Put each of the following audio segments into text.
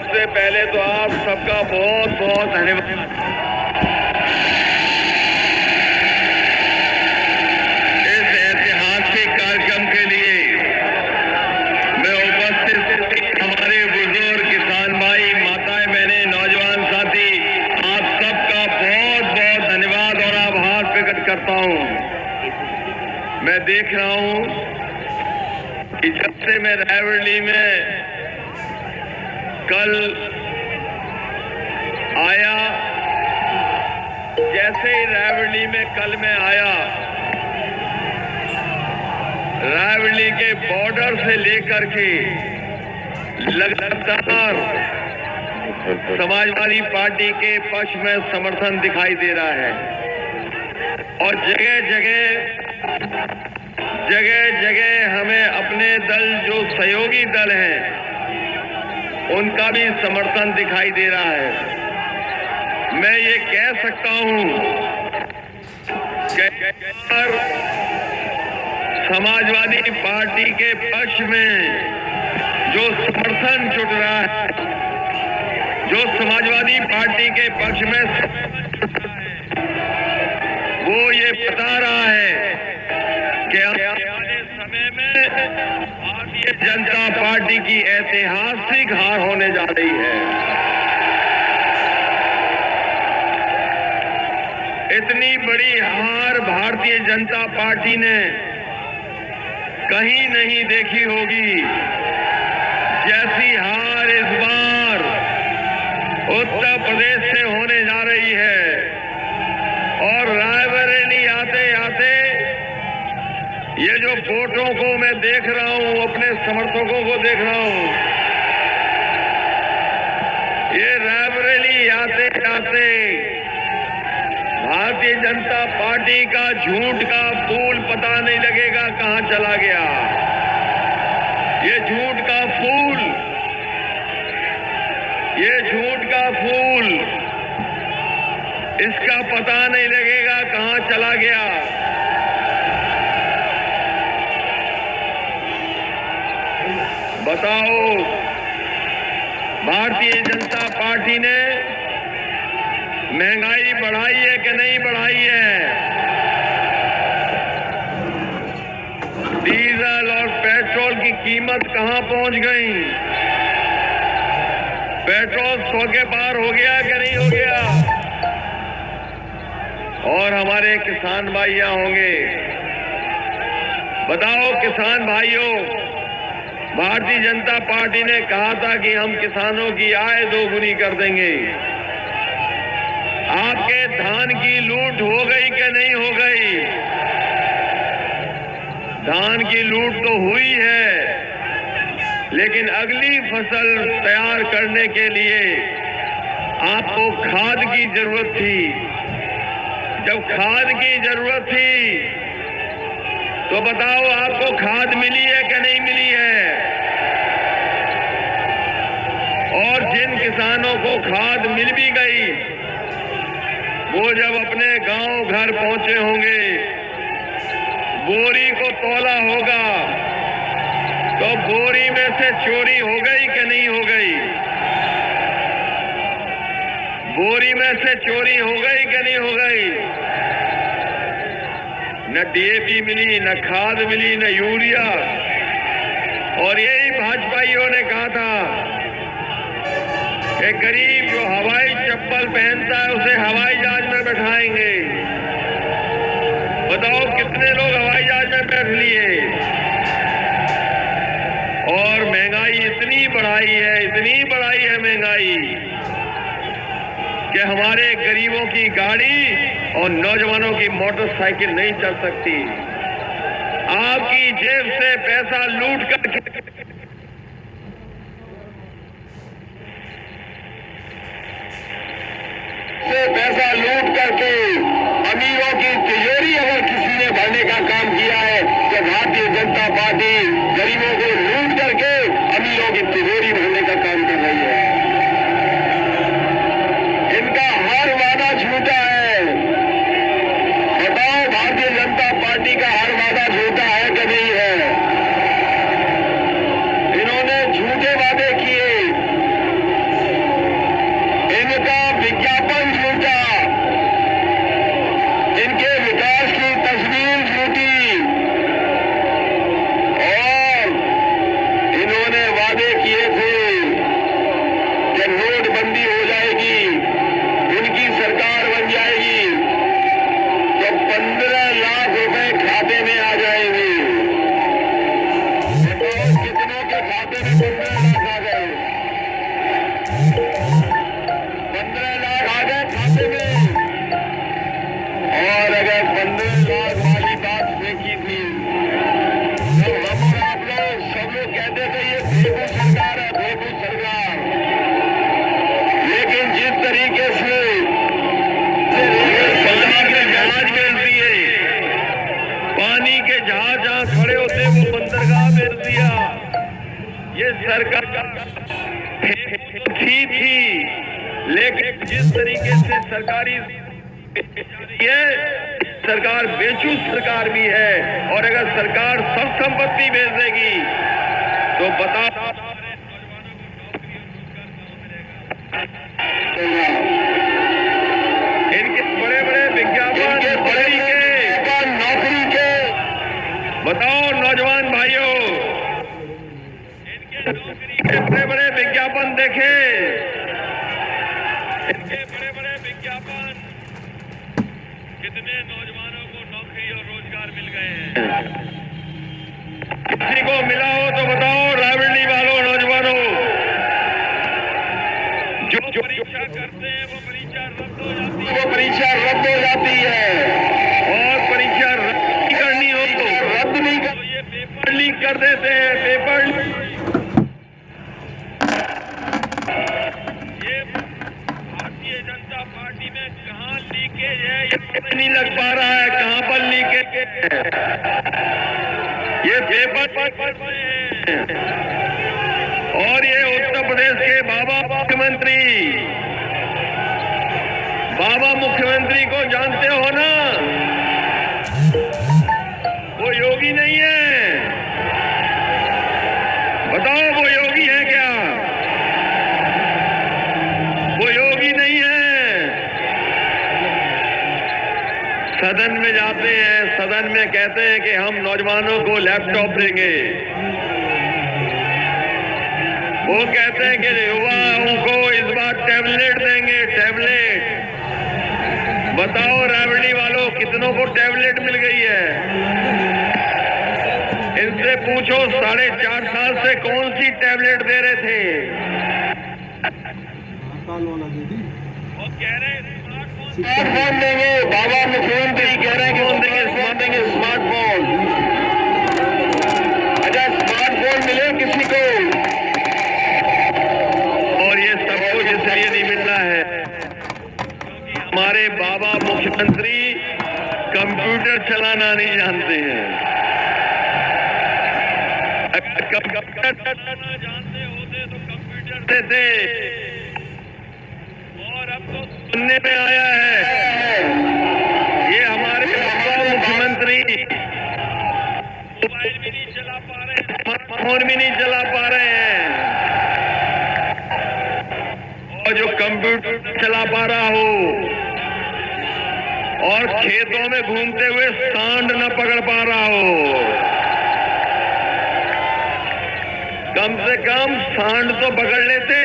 सबसे पहले तो आप सबका बहुत बहुत धन्यवाद। इस ऐतिहासिक कार्यक्रम के लिए मैं उपस्थित हमारे बुजुर्ग किसान भाई, माताएं, बहनें, नौजवान साथी, आप सबका बहुत बहुत धन्यवाद और आभार प्रकट करता हूं। मैं देख रहा हूं कि जब से मैं रायबरेली में कल आया, जैसे ही रायबरेली में कल मैं आया, रायबरेली के बॉर्डर से लेकर के लगातार समाजवादी पार्टी के पक्ष में समर्थन दिखाई दे रहा है और जगह जगह हमें अपने दल जो सहयोगी दल हैं उनका भी समर्थन दिखाई दे रहा है। मैं ये कह सकता हूं कि समाजवादी पार्टी के पक्ष में जो समर्थन जुट रहा है, जो समाजवादी पार्टी के पक्ष में वो ये बता रहा है कि आने वाले समय में भारतीय जनता पार्टी की ऐतिहासिक हार होने जा रही है। इतनी बड़ी हार भारतीय जनता पार्टी ने कहीं नहीं देखी होगी जैसी हार इस बार उत्तर प्रदेश से होने जा रही है। और रायबरेली आते आते ये जो वोटों को मैं देख रहा हूं, अपने समर्थकों को देख रहा हूं, ये रायबरेली आते आते भारतीय जनता पार्टी का झूठ का फूल पता नहीं लगेगा कहां चला गया। ये झूठ का फूल, ये झूठ का फूल, इसका पता नहीं लगेगा कहां चला गया। बताओ, भारतीय जनता पार्टी ने महंगाई बढ़ाई है कि नहीं बढ़ाई है? डीजल और पेट्रोल की कीमत कहां पहुंच गई? पेट्रोल 100 के पार हो गया कि नहीं हो गया? और हमारे किसान भाइयां होंगे, बताओ किसान भाइयों, भारतीय जनता पार्टी ने कहा था कि हम किसानों की आय दोगुनी कर देंगे। आपके धान की लूट हो गई कि नहीं हो गई? धान की लूट तो हुई है, लेकिन अगली फसल तैयार करने के लिए आपको खाद की जरूरत थी। जब खाद की जरूरत थी तो बताओ आपको खाद मिली है कि नहीं मिली है? और जिन किसानों को खाद मिल भी गई, वो जब अपने गांव घर पहुंचे होंगे, बोरी को तौला होगा तो बोरी में से चोरी हो गई कि नहीं हो गई? बोरी में से चोरी हो गई कि नहीं हो गई? न डीएपी मिली, न खाद मिली, न यूरिया। और यही भाजपाइयों ने कहा था कि गरीब जो हवाई चप्पल पहनता है उसे हवाई जहाज में बैठाएंगे। बताओ कितने लोग हवाई जहाज में बैठ लिए? और महंगाई इतनी बढ़ाई है महंगाई कि हमारे गरीबों की गाड़ी और नौजवानों की मोटरसाइकिल नहीं चल सकती। आपकी जेब से पैसा लूट करके अमीरों की तिजोरी अगर किसी ने भरने का काम किया है तो भारतीय जनता पार्टी गरीबों को लूट करके अमीरों की तिजोरी भरने का काम कर रही है। इनका हर वादा झूठा है। बताओ भारतीय जनता पार्टी का हर वादा झूठा है कि नहीं है? इन्होंने झूठे वादे किए खाते में 15 लाख आ गए, 15 लाख आ गए खाते में। और अगर 15 लाख वाली बात देखी थी, जब हम और आप लोग सब लोग कहते थे ये बेबू सरकार है, बेबू सरकार, लेकिन जिस तरीके से पानी के जहाज भेज दिए, पानी के जहाज जहां खड़े होते वो बंदरगाह भेज दिया, ये सरकार थी। लेकिन जिस तरीके से सरकारी ये सरकार बेचूस सरकार भी है, और अगर सरकार सब संपत्ति बेच देगी तो बता इनके बड़े बड़े विज्ञापन नौकरी के बताओ नौजवान भाइयों, इनके नौकरी के बड़े बड़े विज्ञापन देखे, इनके बड़े बड़े विज्ञापन, कितने नौजवानों को नौकरी और रोजगार मिल गए हैं। किसी को मिला हो तो बताओ रायबरेली वालों, नौजवानों, जो परीक्षा करते हैं वो परीक्षा रद्द हो जाती है, और परीक्षा रद्द नहीं करनी हो तो ये पेपर लीक कर देते हैं, पेपर ये भारतीय जनता पार्टी में कहाँ लीकेज है ये पता नहीं लग पा रहा है, कहाँ पर लीकेज है, ये पेपर पर है। और ये उत्तर प्रदेश के बाबा मुख्यमंत्री को जानते हो ना, वो योगी नहीं है, बताओ वो योगी है क्या? वो योगी नहीं है। सदन में जाते हैं, सदन में कहते हैं कि हम नौजवानों को लैपटॉप देंगे, वो कहते हैं कि युवाओं को इस बार टैबलेट देंगे, टैबलेट। बताओ रायबरेली वालों कितनों को टैबलेट मिल गई है? इनसे पूछो 4.5 साल से कौन सी टैबलेट दे रहे थे? वो कह रहे हैं स्मार्टफोन देंगे, बाबा मुख्यमंत्री कह रहे हैं कि कौन देंगे? स्मार्टफोन। अच्छा स्मार्टफोन मिले किसी को, और ये सब कुछ इसलिए नहीं मिल रहा है क्योंकि हमारे बाबा मुख्यमंत्री कंप्यूटर चलाना नहीं जानते हैं। कंप्यूटर चलाना जानते होते तो कंप्यूटर देते, और अब तो सुनने में आया है ये हमारे बाबा मुख्यमंत्री मोबाइल भी नहीं चला पा रहे हैं, स्मार्टफोन भी नहीं चला पा रहे हैं, और जो कंप्यूटर चला पा रहा हो और खेतों में घूमते हुए सांड न पकड़ पा रहा हो, कम से कम सांड तो पकड़ लेते।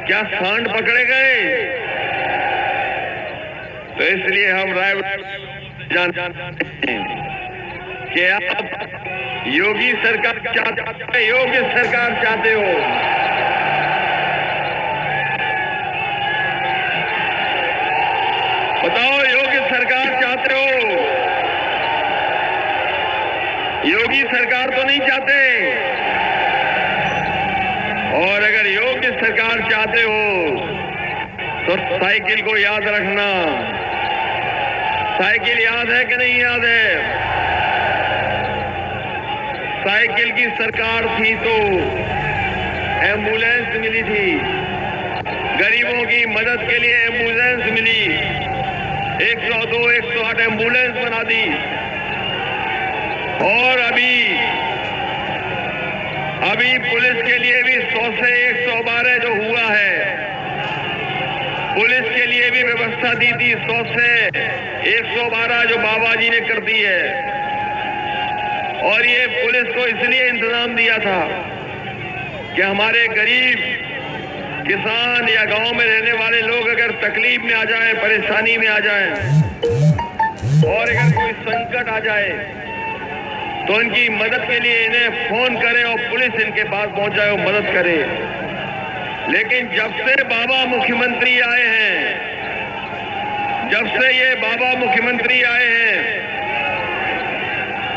क्या सांड पकड़े गए? तो इसलिए हम रायबरेली जानते हैं कि आप योगी सरकार चाहते हैं, योगी सरकार चाहते हो। बताओ योगी सरकार चाहते हो? योगी सरकार तो नहीं चाहते, और अगर योगी सरकार चाहते हो तो साइकिल को याद रखना। साइकिल याद है कि नहीं याद है? साइकिल की सरकार थी तो एम्बुलेंस मिली थी, गरीबों की मदद के लिए एम्बुलेंस मिली, 102, 108 एम्बुलेंस बना दी। और अभी पुलिस के लिए भी 100 से 112 जो हुआ है, पुलिस के लिए भी व्यवस्था दी थी 100 से 112 जो बाबा जी ने कर दी है। और ये पुलिस को इसलिए इंतजाम दिया था कि हमारे गरीब किसान या गांव में रहने वाले लोग अगर तकलीफ में आ जाएं, परेशानी में आ जाएं, और अगर कोई संकट आ जाए तो उनकी मदद के लिए इन्हें फोन करें और पुलिस इनके पास पहुंच जाए और मदद करे। लेकिन जब से बाबा मुख्यमंत्री आए हैं, जब से ये बाबा मुख्यमंत्री आए हैं,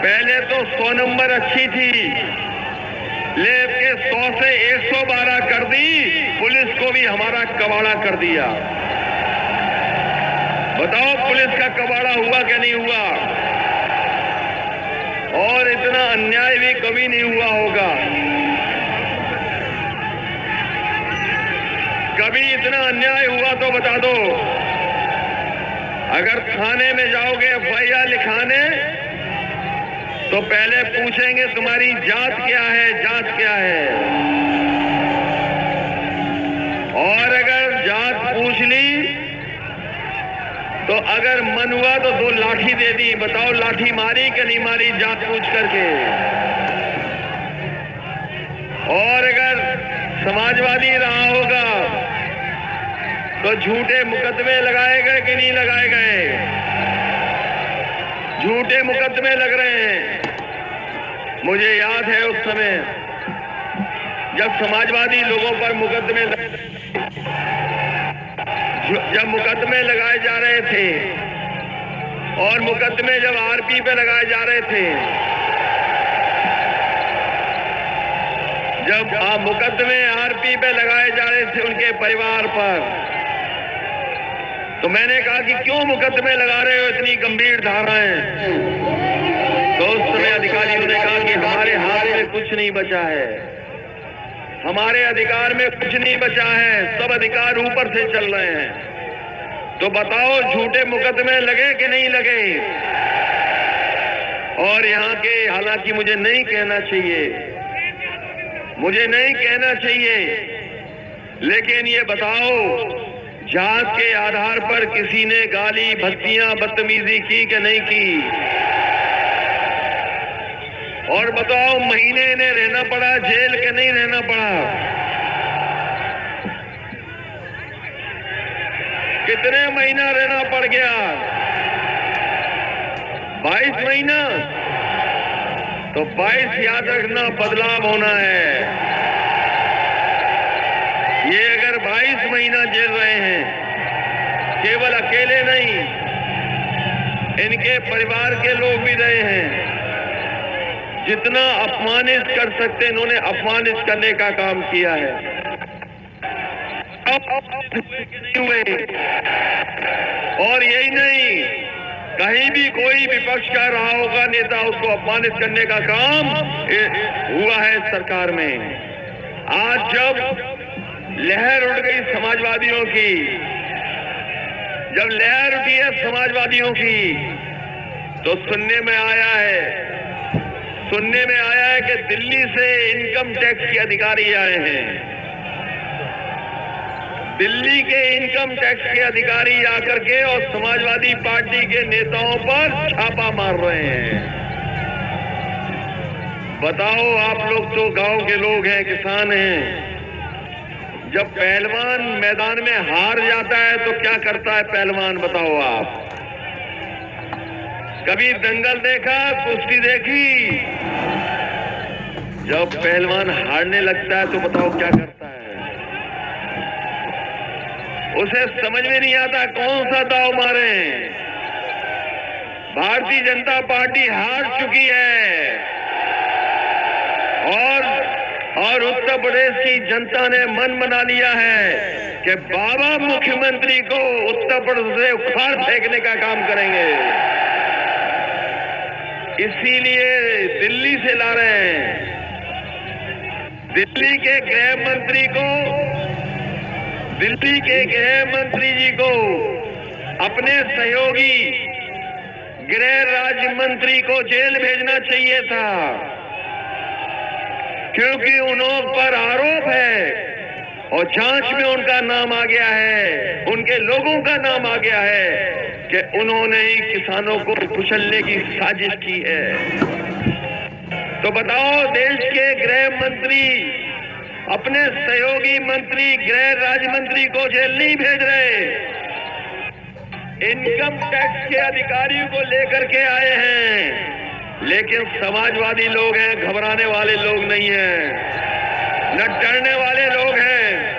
पहले तो 100 नंबर अच्छी थी, लेके 100 से 112 कर दी, पुलिस को भी हमारा कबाड़ा कर दिया। बताओ पुलिस का कबाड़ा हुआ क्या नहीं हुआ? और इतना अन्याय भी कभी नहीं हुआ होगा। कभी इतना अन्याय हुआ तो बता दो। अगर थाने में जाओगे एफआईआर लिखाने तो पहले पूछेंगे तुम्हारी जात क्या है, जात क्या है। और अगर जात पूछ ली तो अगर मन हुआ तो 2 लाठी दे दी। बताओ लाठी मारी कि नहीं मारी जात पूछ करके? और अगर समाजवादी रहा होगा तो झूठे मुकदमे लगाए गए कि नहीं लगाए गए? झूठे मुकदमे लग रहे हैं। मुझे याद है उस समय जब समाजवादी लोगों पर मुकदमे जब मुकदमे लगाए जा रहे थे और मुकदमे जब आरपी पे लगाए जा रहे थे, जब मुकदमे आरपी पे लगाए जा रहे थे उनके परिवार पर, तो मैंने कहा कि क्यों मुकदमे लगा रहे हो इतनी गंभीर धाराएं? तो उस समय अधिकारियों ने कहा कि हमारे हाथ में कुछ नहीं बचा है, हमारे अधिकार में कुछ नहीं बचा है, सब अधिकार ऊपर से चल रहे हैं। तो बताओ झूठे मुकदमे लगे कि नहीं लगे? और यहाँ के, हालांकि मुझे नहीं कहना चाहिए, मुझे नहीं कहना चाहिए, लेकिन ये बताओ जात के आधार पर किसी ने गाली भत्तियां बदतमीजी की कि नहीं की? और बताओ महीने ने रहना पड़ा जेल के नहीं रहना पड़ा? कितने महीना रहना पड़ गया? 22 महीना। तो 22 याद रखना बदलाव होना है। ये अगर 22 महीना जेल रहे हैं, केवल अकेले नहीं, इनके परिवार के लोग भी रहे हैं। जितना अपमानित कर सकते इन्होंने अपमानित करने का काम किया है। हुए और यही नहीं, कहीं भी कोई विपक्ष का रहा होगा नेता, उसको अपमानित करने का काम हुआ है सरकार में। आज जब लहर उठ गई समाजवादियों की, जब लहर उठी है समाजवादियों की, तो सुनने में आया है कि दिल्ली से इनकम टैक्स के अधिकारी आए हैं। दिल्ली के इनकम टैक्स के अधिकारी आकर के और समाजवादी पार्टी के नेताओं पर छापा मार रहे हैं। बताओ, आप लोग तो गांव के लोग हैं, किसान हैं। जब पहलवान मैदान में हार जाता है तो क्या करता है पहलवान? बताओ आप। कभी दंगल देखा, कुश्ती देखी? जब पहलवान हारने लगता है तो बताओ क्या करता है? उसे समझ में नहीं आता कौन सा दाव मारे। भारतीय जनता पार्टी हार चुकी है और उत्तर प्रदेश की जनता ने मन बना लिया है कि बाबा मुख्यमंत्री को उत्तर प्रदेश से उखाड़ फेंकने का काम करेंगे। इसीलिए दिल्ली से ला रहे हैं। दिल्ली के गृह मंत्री जी को अपने सहयोगी गृह राज्य मंत्री को जेल भेजना चाहिए था, क्योंकि उन पर आरोप है और जांच में उनका नाम आ गया है, उनके लोगों का नाम आ गया है कि उन्होंने ही किसानों को कुचलने की साजिश की है। तो बताओ, देश के गृह मंत्री अपने सहयोगी मंत्री गृह राज्य मंत्री को जेल नहीं भेज रहे, इनकम टैक्स के अधिकारियों को लेकर के आए हैं लेकिन समाजवादी लोग हैं, घबराने वाले लोग नहीं हैं, न डरने वाले लोग हैं।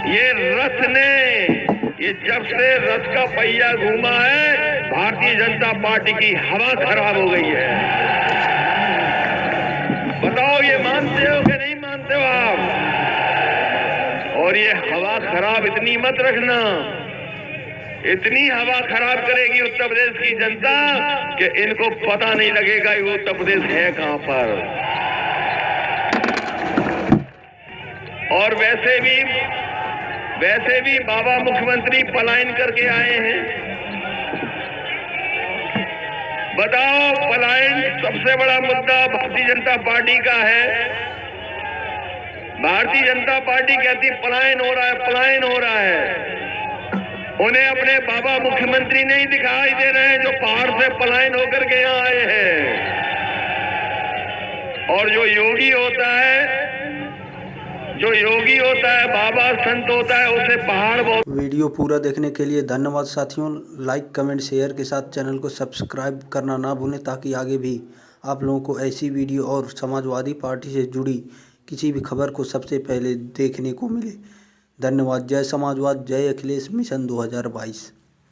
ये रथ ने, ये जब से रथ का पहिया घूमा है, भारतीय जनता पार्टी की हवा खराब हो गई है। बताओ ये मानते हो कि नहीं मानते हो आप? और ये हवा खराब इतनी मत रखना, इतनी हवा खराब करेगी उत्तर प्रदेश की जनता कि इनको पता नहीं लगेगा कि उत्तर प्रदेश है कहां पर। और वैसे भी बाबा मुख्यमंत्री पलायन करके आए हैं। बताओ, पलायन सबसे बड़ा मुद्दा भारतीय जनता पार्टी का है। भारतीय जनता पार्टी कहती पलायन हो रहा है, पलायन हो रहा है। उन्हें अपने बाबा मुख्यमंत्री नहीं दिखाई दे रहे हैं जो पहाड़ से पलायन होकर के यहाँ आए हैं। और जो योगी होता है, बाबा संत होता है, उसे पहाड़ बहुत। वीडियो पूरा देखने के लिए धन्यवाद साथियों। लाइक कमेंट शेयर के साथ चैनल को सब्सक्राइब करना ना भूलें, ताकि आगे भी आप लोगों को ऐसी वीडियो और समाजवादी पार्टी से जुड़ी किसी भी खबर को सबसे पहले देखने को मिले। धन्यवाद। जय समाजवाद, जय अखिलेश मिशन 2022।